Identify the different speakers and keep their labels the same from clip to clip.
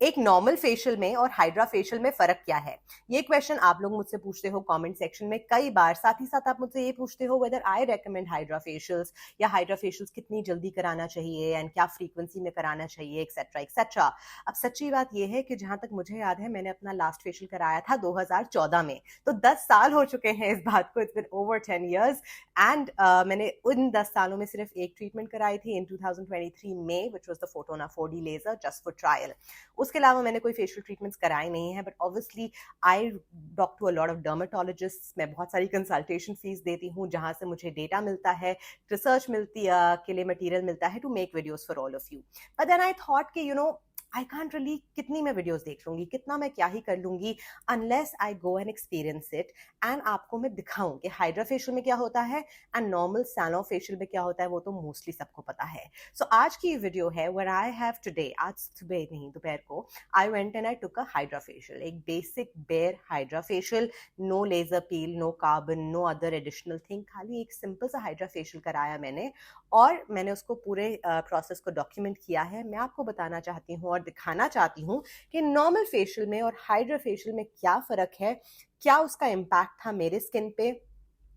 Speaker 1: एक normal facial में और हाइड्रा फेशियल में फर्क क्या है? ये क्वेश्चन आप लोग मुझसे पूछते हो कमेंट सेक्शन में कई बार। साथ ही साथ आप मुझसे ये पूछते हो whether I recommend hydra facials या हाइड्रा फेशियल्स कितनी जल्दी कराना चाहिए एंड क्या फ्रीक्वेंसी में कराना चाहिए एक्सेट्रा एक्सेट्रा। अब सच्ची बात ये है कि जहां तक मुझे याद है मैंने अपना लास्ट फेशियल कराया था 2014 में, तो 10 साल हो चुके हैं इस बात को। It's been over 10 years and मैंने उन 10 सालों में सिर्फ एक ट्रीटमेंट कराई थी इन 2023 में, which was the Fotona 4D laser just for trial. उसके अलावा मैंने कोई फेशियल ट्रीटमेंट्स कराए नहीं है, but obviously I talk to a lot of dermatologist. मैं बहुत सारी कंसल्टेशन फीस देती हूँ जहाँ से मुझे डेटा मिलता है, रिसर्च मिलती के लिए मटेरियल मिलता है to make videos for all of you. But then I thought कि आई कांट रियली, कितनी मैं वीडियोस देख लूंगी, कितना मैं क्या ही कर लूंगी, unless I go and experience it and आपको मैं दिखाऊं कि हाइड्रा फेशियल में क्या होता है एंड नॉर्मल सैलो फेशियल में क्या होता है। वो तो मोस्टली सबको पता है। सो आज की वीडियो है व्हेयर आई हैव टुडे, आज सुबह नहीं दोपहर को, I went and I took a hydra facial, एक basic bare hydra facial, no laser peel, no carbon, no other additional thing, खाली एक सिंपल सा हाइड्रा फेशियल कराया मैंने और मैंने उसको पूरे प्रोसेस को डॉक्यूमेंट किया है। मैं आपको बताना चाहती हूँ और दिखाना चाहती हूँ कि नॉर्मल फेशियल में और हाइड्रा फेशियल में क्या फ़र्क है, क्या उसका इम्पैक्ट था मेरे स्किन पे।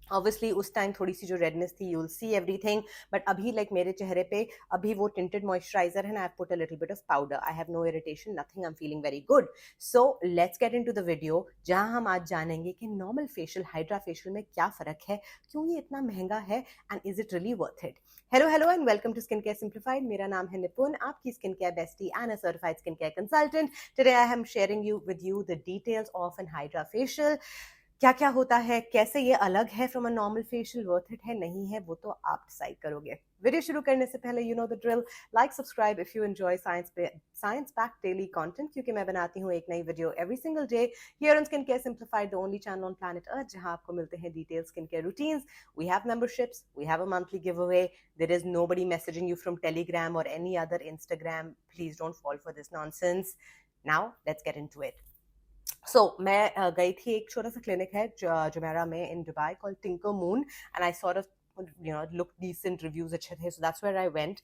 Speaker 1: ऑब्वियसली उस टाइम थोड़ी सी जो रेडनेस थी, you will see everything, but अभी लाइक मेरे चेहरे पे अभी वो टिंटेड मॉइस्चराइजर है ना, I put a little bit of powder, I have no irritation, nothing, I am feeling very good. So let's get into the video जहां हम आज जानेंगे कि नॉर्मल फेशियल हाइड्रा फेशियल में क्या फर्क है, क्यों ये इतना महंगा है and is it really worth it. Hello hello and welcome to skin care simplified. मेरा नाम है निपुण, आपकी skin care bestie and a certified skin care consultant. Today I am sharing you with you the details of an hydra facial. क्या क्या होता है, कैसे ये अलग है from a normal facial, worth it है नहीं है, वो तो आप डिसाइड करोगे। वीडियो शुरू करने से पहले you know the drill, like subscribe if you enjoy science back daily content, क्योंकि मैं बनाती हूँ एक नई video every single day here on skin care simplified, the only channel on planet Earth जहां आपको मिलते हैं detail skin care routines. We have memberships, we have a monthly giveaway, there is nobody messaging you from Telegram और any other Instagram, please don't fall for this nonsense. Now let's get into it. मैं गई थी, एक छोटा सा clinic है Jumeirah में in Dubai called Tinker Moon, and I sort of look decent, reviews अच्छे थे, so that's where I went.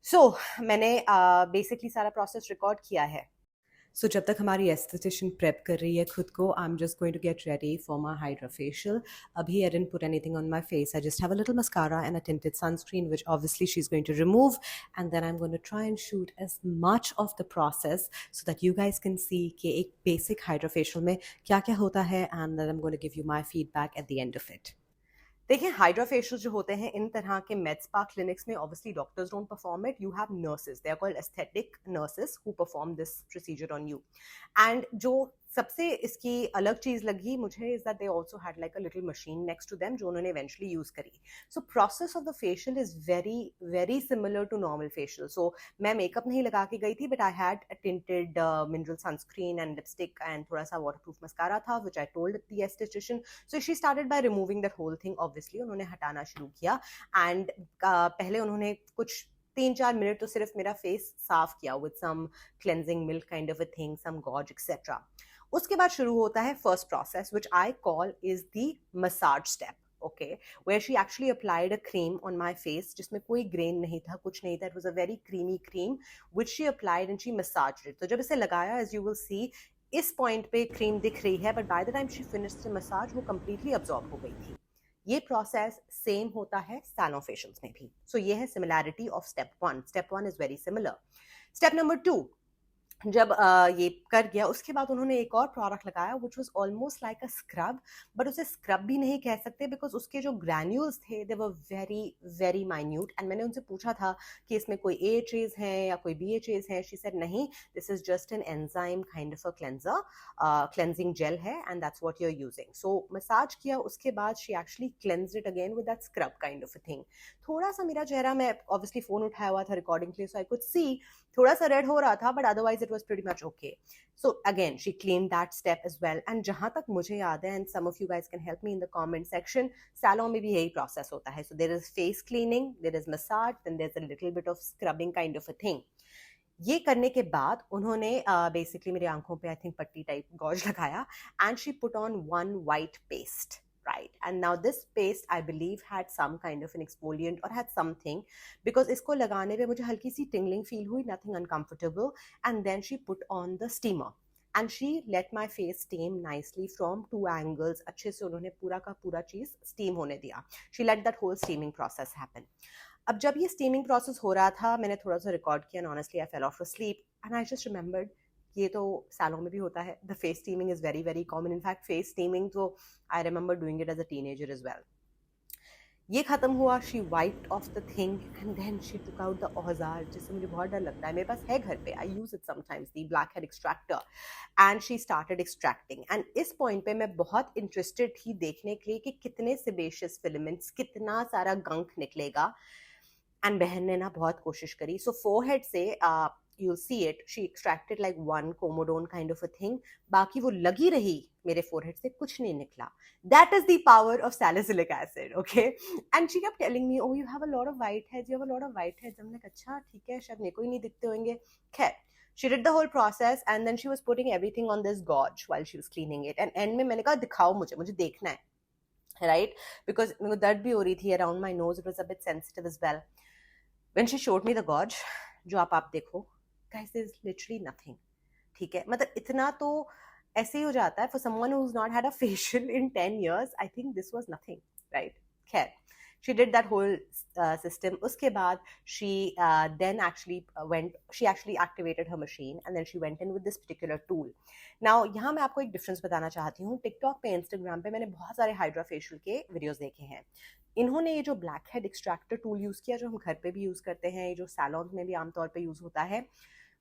Speaker 1: So मैंने बेसिकली सारा प्रोसेस रिकॉर्ड किया है। सो जब तक हमारी एस्थेटिशियन प्रेप कर रही है खुद को, I am just going to get ready for my hydra facial. अभी I didn't put anything on my face, I just have a little mascara and a tinted sunscreen which obviously she's going to remove, and then I'm going to try and shoot as much of the process so that you guys can see कि एक basic hydra facial में क्या क्या होता है, and then I'm going to give you my feedback at the end of it. देखिए, hydra facial जो होते हैं इन तरह के med spa क्लिनिक्स में, obviously doctors don't perform it, you have nurses, they are called aesthetic nurses who perform this procedure on you. And जो सबसे इसकी अलग चीज लगी मुझे is that they also had like a little machine next to them जो उन्होंने eventually use करी। So process of the facial is very very similar to normal facial. So मैं मेकअप नहीं लगा के गई थी, but I had a tinted mineral sunscreen and lipstick and थोड़ा सा वाटरप्रूफ मस्कारा था, which I told the aesthetician. So she started by removing that whole thing, obviously उन्होंने हटाना शुरू किया। एंड पहले उन्होंने कुछ 3-4 मिनट तो सिर्फ मेरा फेस साफ किया with some cleansing milk kind of a thing, some gauze et cetera. उसके बाद शुरू होता है first process which I call is the massage step, okay, where she actually applied a cream on my face जिसमें कोई grain नहीं था, कुछ नहीं था, it was a very creamy cream which she applied and she massaged it। तो जब इसे लगाया, as you will see, इस पॉइंट पे क्रीम दिख रही है, but by the time she finished the massage वो कंप्लीटली अब्सॉर्ब हो गई थी। ये प्रोसेस सेम होता है सैलो फेशियल्स में भी। सो ये है similarity of step one. Step one is very similar. Step number two, जब ये कर गया उसके बाद उन्होंने एक और प्रोडक्ट लगाया which was almost like a scrub, but उसे स्क्रब भी नहीं कह सकते बिकॉज उसके जो ग्रैन्यूल्स थे they were very very minute. And मैंने उनसे पूछा था कि इसमें कोई AHAs हैं या कोई BHAs हैं, शी सेड नहीं, this is just an enzyme kind of a cleanser, cleansing gel है and that's what you are using. So massage किया, उसके बाद she actually cleansed it again with that scrub kind of a thing. थोड़ा सा मेरा चेहरा, मैं obviously phone उठाया हुआ था रिकॉर्डिंग के लिए, सो आई कुड सी थोड़ा सा रेड हो रहा था, but otherwise it was pretty much okay. So again she clean that step as well. And जहां तक मुझे याद है, and some of you guys can help me in the comment section, salon में भी यही प्रोसेस होता है। So there is face cleaning, there is massage, then there is a little bit of scrubbing kind of a thing. ये करने के बाद उन्होंने बेसिकली मेरी आंखों पे आई थिंक पट्टी टाइप गॉज लगाया and she put on one white paste. right? And now this paste I believe had some kind of an exfoliant or had something, because इसको लगाने पे मुझे हल्की सी tingling feel हुई, nothing uncomfortable. And then she put on the steamer and she let my face steam nicely from 2 angles. अच्छे से उन्होंने पूरा का पूरा चीज steam होने दिया. She let that whole steaming process happen. अब जब ये स्टीमिंग प्रोसेस हो रहा था, मैंने थोड़ा सा रिकॉर्ड किया, and honestly I fell off sleep and I just remembered ये तो सैलों में भी होता है. The face steaming is very very common. In fact face steaming तो I remember doing it as a teenager as well. ये खत्म हुआ, she wiped off the thing and then she took out the औजार, जिससे मुझे बहुत डर लगता है. मेरे पास है घर पे, I use it sometimes, the black head extractor. And she started extracting. And इस पॉइंट पे मैं बहुत इंटरेस्टेड थी देखने के लिए कि कितने सेबेशियस फिलामेंट्स, कितना सारा गंक निकलेगा. एंड बहन ने ना बहुत कोशिश करी. सो फोरहेड से you'll see it, she extracted like one comodone kind of a thing. बाकी वो लगी रही मेरे forehead से, कुछ नहीं निकला. That is the power of salicylic acid, okay? And she kept telling me, oh, you have a lot of whiteheads, you have a lot of whiteheads. I'm like, अच्छा ठीक है, शायद मेरे को ही नहीं दिखते होंगे. खैर, she did the whole process and then she was putting everything on this gauze while she was cleaning it. And end में मैंने कहा दिखाओ मुझे देखना है, right? Because मेरे को दर्द भी हो रही थी around my nose, it was a bit sensitive as well. When she showed me the gauze, जो आप देखो, guys, there is literally nothing. ठीक है, मतलब इतना तो ऐसे ही हो जाता है. For someone who's not had a facial in 10 years, I think this was nothing, right? खैर, she did that whole system. उसके बाद she then actually she actually activated her machine and then she went in with this particular tool. Now यहाँ मैं आपको एक difference बताना चाहती हूँ. TikTok पे, Instagram पे मैंने बहुत सारे Hydra facial के videos देखे हैं. इन्होंने ये जो black head extractor tool use किया, जो हम घर पे भी यूज़ करते हैं, जो सैलॉन्स में भी आमतौर पे यूज़ होता है,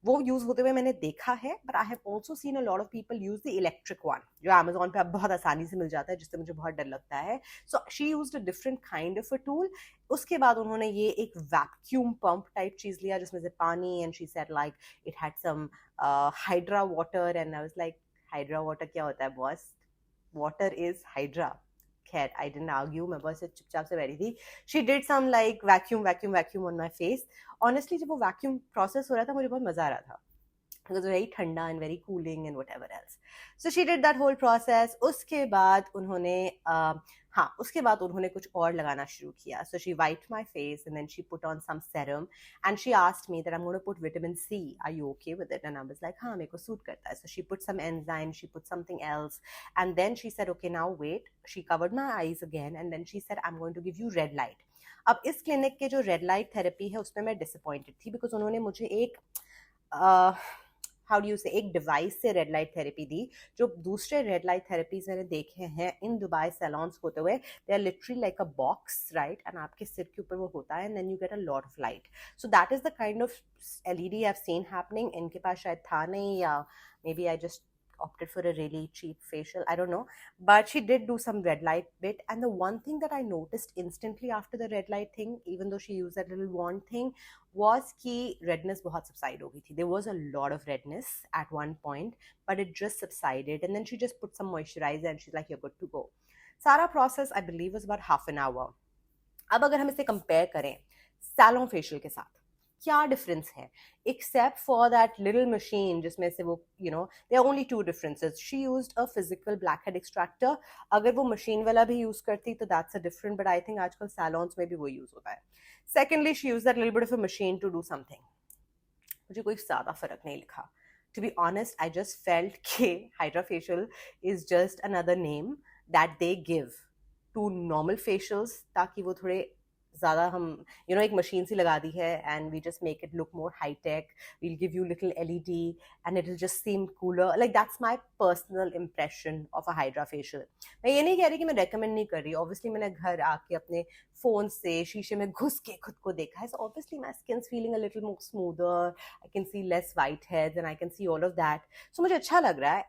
Speaker 1: वो यूज़ होते हुए मैंने देखा है. But I have also seen a lot of people use the electric one, जो अमेजोन पे अब बहुत आसानी से मिल जाता है, जिससे मुझे बहुत डर लगता है. So she used a different kind of a tool. उसके बाद उन्होंने ये एक वैक्यूम पंप टाइप चीज़ लिया जिसमें से पानी, and she said like it had some hydra water. And I was like, hydra water क्या होता है बॉस? Water is hydra. खैर, आई डिडंट आर्ग्यू, मैं बस चुपचाप से बैठी थी. She did some like vacuum on my face. Honestly जब वो वैक्यूम प्रोसेस हो रहा था, मुझे बहुत मजा आ रहा था. It was very ठंडा and very cooling and whatever else. So she did that whole process. उसके बाद उन्होंने कुछ और लगाना शुरू किया. So she wiped my face and then she put on some serum and she asked me that I'm going to put vitamin C. Are you okay with it? And I was like, हाँ, मेरे को suit करता है. So she put some enzyme, she put something else, and then she said, okay, now wait. She covered my eyes again and then she said, I'm going to give you red light. अब इस clinic के जो red light therapy है उसमें मैं disappointed थी, because उन्होंने मुझे एक हाउ डू यू से एक डिवाइस से रेड लाइट थेरेपी दी. जो दूसरे रेड लाइट थेरेपीज मैंने देखे हैं इन दुबई सैलॉन्स होते हुए, they are literally like a box, right? And आपके सिर के ऊपर वो होता है and then you get a lot of light. So that is the kind of LED I have seen happening. इनके पास शायद था नहीं, या maybe I just opted for a really cheap facial, I don't know. But she did do some red light bit, and the one thing that I noticed instantly after the red light thing, even though she used that little wand thing, was कि redness बहुत subside हो गई थी. There was a lot of redness at one point, but it just subsided, and then she just put some moisturizer and she's like, you're good to go. सारा process I believe was about half an hour. अब अगर हम इसे compare करें salon facial के साथ, क्या difference है? Except for that little machine जिसमें से वो, you know, there are only two differences. She used a physical black head extractor. अगर वो मशीन वाला भी यूज करती तो that's a different, but I think आजकल सैलॉन्स में भी वो यूज होता है. Secondly, she used that little bit of a machine to do something. मुझे कोई ज्यादा फर्क नहीं लिखा. To be honest, I just felt कि Hydra facial is just another name that they give to normal facials, ताकि वो थोड़े ज़्यादा हम, you know, एक मशीन सी लगा दी है and we just make it look more high tech. We'll give you little LED and it'll just seem cooler. Like that's my personal impression of a Hydra facial. मैं ये नहीं कह रही कि मैं recommend नहीं कर रही. Obviously मैंने घर आके अपने फोन से शीशे में घुस के खुद को देखा है. So obviously my skin's feeling a little more smoother. I can see less whiteheads and I can see all of that. So मुझे अच्छा लग रहा है.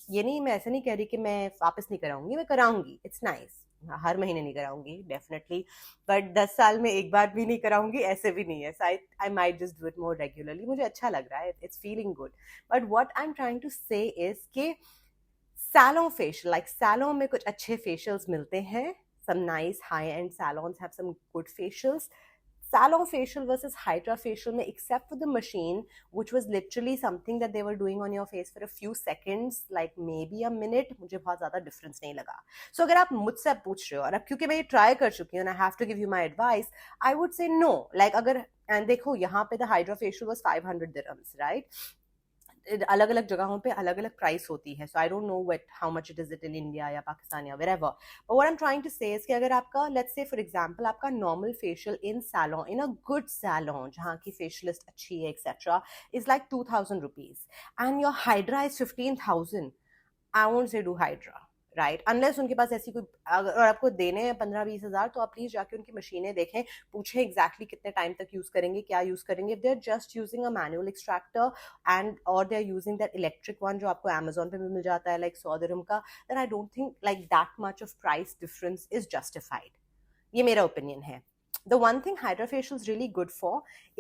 Speaker 1: मैं ऐसे नहीं कह रही कि मैं वापस नहीं कराऊंगी, मैं कराऊंगी. It's nice. हर महीने नहीं कराऊंगी डेफिनेटली, बट 10 साल में एक बार भी नहीं कराऊंगी, ऐसे भी नहीं है. So I might just do it more regularly. मुझे अच्छा लग रहा है, it's feeling good. But what I am trying to say is कि सैलॉन फेशियल, लाइक सैलॉन में कुछ अच्छे फेशियल्स मिलते हैं. some nice high-end salons have some good facials. salon facial versus hydra facial में except for the machine which was literally something that they were doing on your face for a few seconds like maybe a minute, मुझे बहुत ज़्यादा difference नहीं लगा. So अगर आप मुझसे पूछ रहे हो और अब क्योंकि मैं ये try कर चुकी हूँ and I have to give you my advice, I would say no. Like अगर and देखो यहाँ पे the hydra facial was 500 dirhams, right? अलग अलग जगहों पे अलग अलग प्राइस होती है, so I don't know what how much it is it in India या पाकिस्तान या wherever, but what I am trying to say is कि अगर आपका लेट्स से फॉर एग्जांपल आपका normal facial in salon, in a good salon जहाँ की facialist अच्छी है etcetera, is like 2000 rupees and your hydra is 15,000, I won't say do hydra, right, unless उनके पास ऐसी कोई अगर आपको देने हैं 15-20 हज़ार तो आप प्लीज जाके उनकी मशीनें देखें, पूछें एग्जैक्टली कितने टाइम तक यूज करेंगे, क्या यूज करेंगे. If they are just using a manual extractor and और they are using that electric one जो आपको अमेजोन पे भी मिल जाता है लाइक 100 दिरहम का, then I don't think like that much of price difference is justified. ये मेरा ओपिनियन है. The one thing Hydra Facial is really good for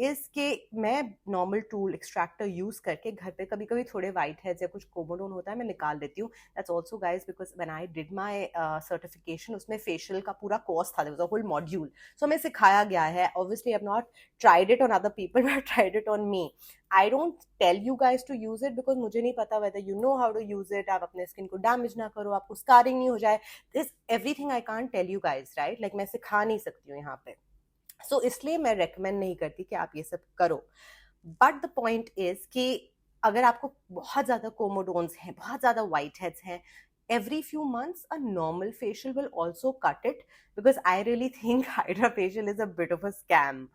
Speaker 1: is कि मैं नॉर्मल टूल एक्सट्रैक्टर यूज करके घर पे कभी कभी थोड़े वाइट हेड्स या कुछ कोमोडोन होता है मैं निकाल देती हूँ. That's also guys because when I did my certification उसमें फेशियल का पूरा कोर्स था, there was a whole module, so हमें सिखाया गया है. Obviously I have not tried it on other people but I tried it on me. I don't tell you guys to use it because मुझे नहीं पता whether you know how to use it, आप अपने skin को damage ना करो, आपको scarring नहीं हो जाए. This everything I can't tell you guys, right, like मैं सिखा नहीं सकती हूँ यहाँ पे. सो इसलिए मैं रेकमेंड नहीं करती कि आप ये सब करो. बट द पॉइंट इज कि अगर आपको बहुत ज्यादा कोमोडोन्स हैं, बहुत ज्यादा वाइट हेड्स हैं, every few months a normal facial will also cut it because I really think hydra facial is a bit of a scam.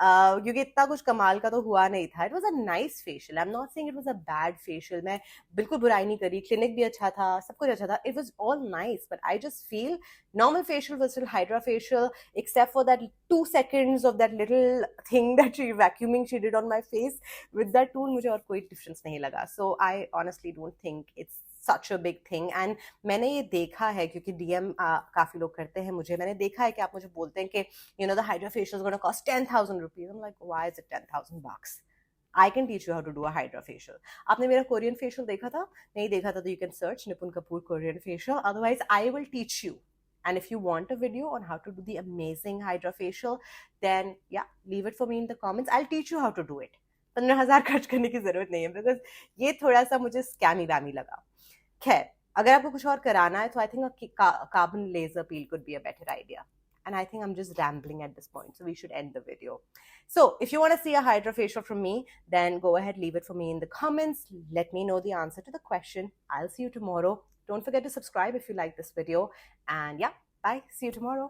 Speaker 1: क्योंकि इतना कुछ कमाल का तो हुआ नहीं था. It was a nice facial. I'm not saying it was a bad facial. मैं बिल्कुल बुराई नहीं करी, क्लिनिक भी अच्छा था, सब कुछ अच्छा था. It was all nice, but I just feel normal facial versus hydra facial, except for that 2 seconds of that little thing that she vacuuming she did on my face with that tool, मुझे और कोई difference नहीं लगा. So I honestly don't think it's such a big thing. And मैंने ये देखा है क्योंकि DM काफी लोग करते हैं मुझे, मैंने देखा है कि आप मुझे बोलते हैं कि you know the hydra facial is going to cost 10,000 rupees. I'm like, why is it 10,000 bucks? I can teach you how to do a hydra facial. आपने मेरा कोरियन फेशियल देखा था? नहीं देखा था तो you can search Nipun Kapoor Korean facial. Otherwise I will teach you. And if you want a video on how to do the amazing hydra facial, then yeah, leave it for me in the comments. I'll teach you how to do it. 15,000 खर्च करने की जरूरत नहीं है because ये थोड़ा सा मुझे स्कैमी वैमी लगा. खैर, अगर आपको कुछ और कराना है तो I think carbon laser peel could be a better idea. And I think I'm just rambling at this point, so we should end the video. So if you want to see a hydra facial from me, then go ahead, leave it for me in the comments. Let me know the answer to the question. I'll see you tomorrow. Don't forget to subscribe if you like this video. And yeah, bye. See you tomorrow.